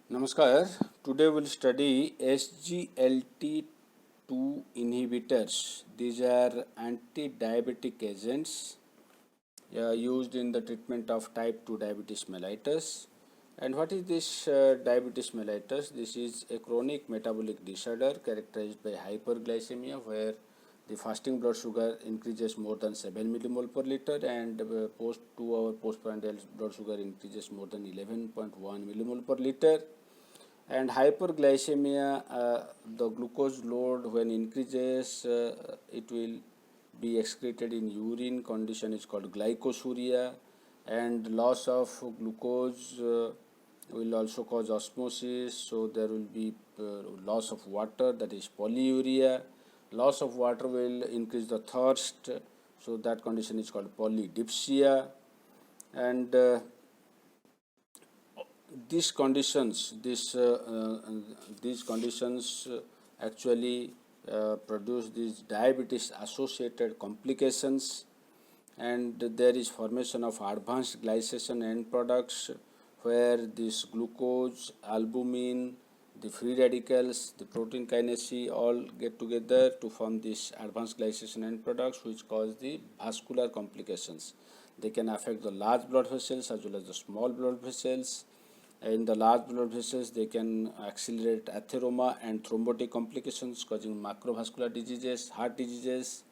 Namaskar. Today we'll study SGLT2 inhibitors. These are anti-diabetic agents used in the treatment of type 2 diabetes mellitus. And what is this diabetes mellitus? This is a chronic metabolic disorder characterized by hyperglycemia, where the fasting blood sugar increases more than 7 millimole per liter, and post 2 hour postprandial blood sugar increases more than 11.1 millimole per liter. And hyperglycemia, the glucose load when increases, it will be excreted in urine. Condition is called glycosuria, and loss of glucose will also cause osmosis, so there will be loss of water, that is polyuria. Loss of water will increase the thirst, so that condition is called polydipsia. And these conditions actually produce these diabetes associated complications, and there is formation of advanced glycation end products, where this glucose, albumin, the free radicals, the protein kinase all get together to form these advanced glycation end products, which cause the vascular complications. They can affect the large blood vessels as well as the small blood vessels. In the large blood vessels, they can accelerate atheroma and thrombotic complications, causing macrovascular diseases, heart diseases.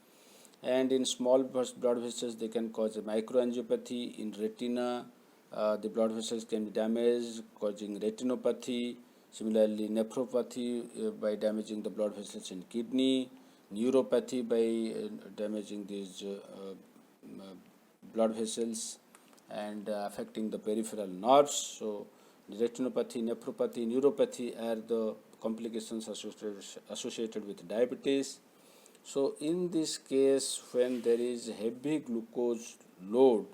And in small blood vessels, they can cause a microangiopathy. In retina, the blood vessels can be damaged, causing retinopathy. Similarly, nephropathy by damaging the blood vessels in kidney, neuropathy by damaging these blood vessels and affecting the peripheral nerves. So retinopathy, nephropathy, neuropathy are the complications associated with diabetes. So in this case, when there is heavy glucose load,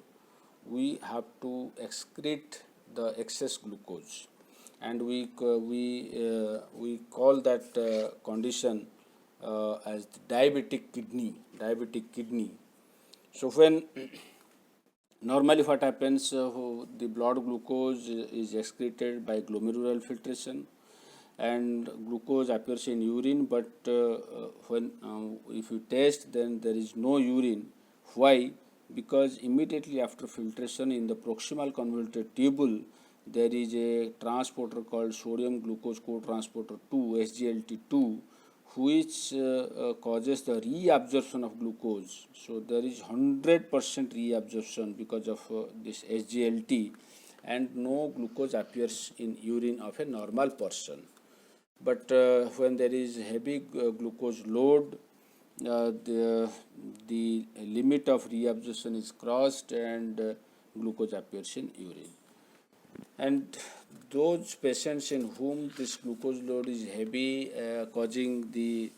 we have to excrete the excess glucose, and we call that condition as diabetic kidney. So when normally what happens, the blood glucose is excreted by glomerular filtration, and glucose appears in urine, but when if you test, then there is no urine. Why? Because immediately after filtration in the proximal convoluted tubule, there is a transporter called sodium glucose cotransporter 2, SGLT2, which causes the reabsorption of glucose. So there is 100% reabsorption because of this SGLT, and no glucose appears in urine of a normal person. But when there is heavy glucose load, the limit of reabsorption is crossed, and glucose appears in urine. And those patients in whom this glucose load is heavy, causing the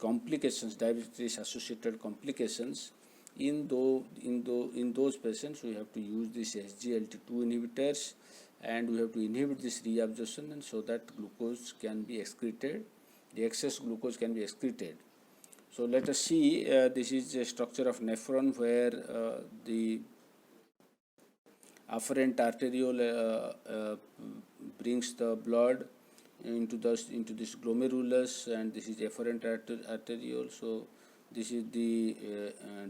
complications, diabetes associated complications, in those patients we have to use this SGLT2 inhibitors, and we have to inhibit this reabsorption, and so that glucose can be excreted, the excess glucose can be excreted. So let us see, this is a structure of nephron, where the afferent arteriole brings the blood into this glomerulus, and this is efferent arteriole. So this is the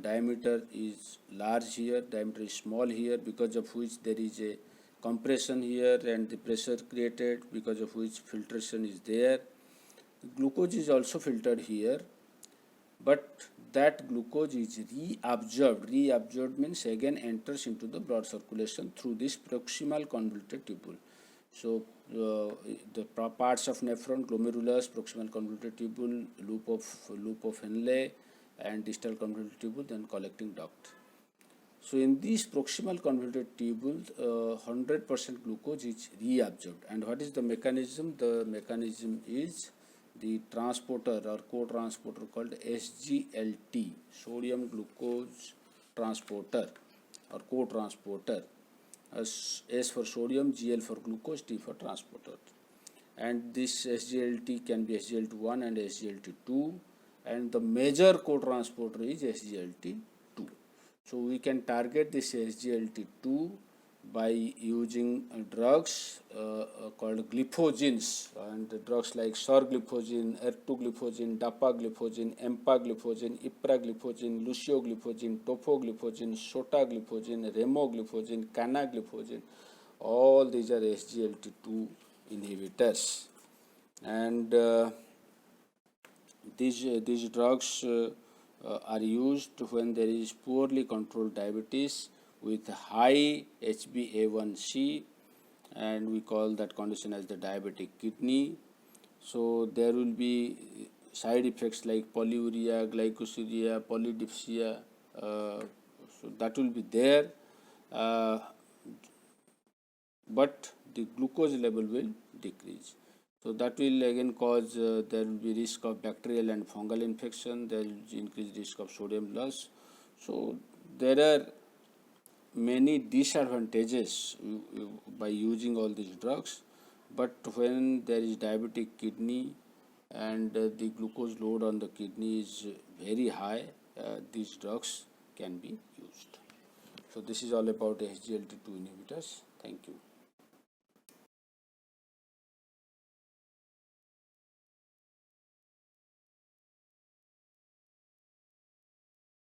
diameter is large here, diameter is small here, because of which there is a compression here and the pressure created, because of which filtration is there. Glucose is also filtered here, but that glucose is reabsorbed. Reabsorbed means again enters into the blood circulation through this proximal convoluted tubule. So the parts of nephron: glomerulus, proximal convoluted tubule, loop of Henle, and distal convoluted tubule, then collecting duct. So in this proximal convoluted tubule, 100% glucose is reabsorbed. And what is the mechanism? The mechanism is the transporter or co-transporter called SGLT, sodium glucose transporter or co-transporter. S for sodium, Gl for glucose, T for transporter. And this SGLT can be SGLT1 and SGLT2, and the major co-transporter is SGLT2. So we can target this SGLT2 by using drugs called glyphosins, and drugs like sorgliflozin, ertugliflozin, dapagliflozin, empagliflozin, ipragliflozin, luciogliflozin, tofogliflozin, sotagliflozin, remogliflozin, canagliflozin. All these are SGLT2 inhibitors, and these drugs are used when there is poorly controlled diabetes with high HbA1c, and we call that condition as the diabetic kidney. So there will be side effects like polyuria, glycosuria, polydipsia, so that will be there, but the glucose level will decrease. So that will again cause there will be risk of bacterial and fungal infection. There will be increased risk of sodium loss. So there are many disadvantages by using all these drugs, but when there is diabetic kidney and the glucose load on the kidney is very high, these drugs can be used. So this is all about SGLT2 inhibitors. Thank you.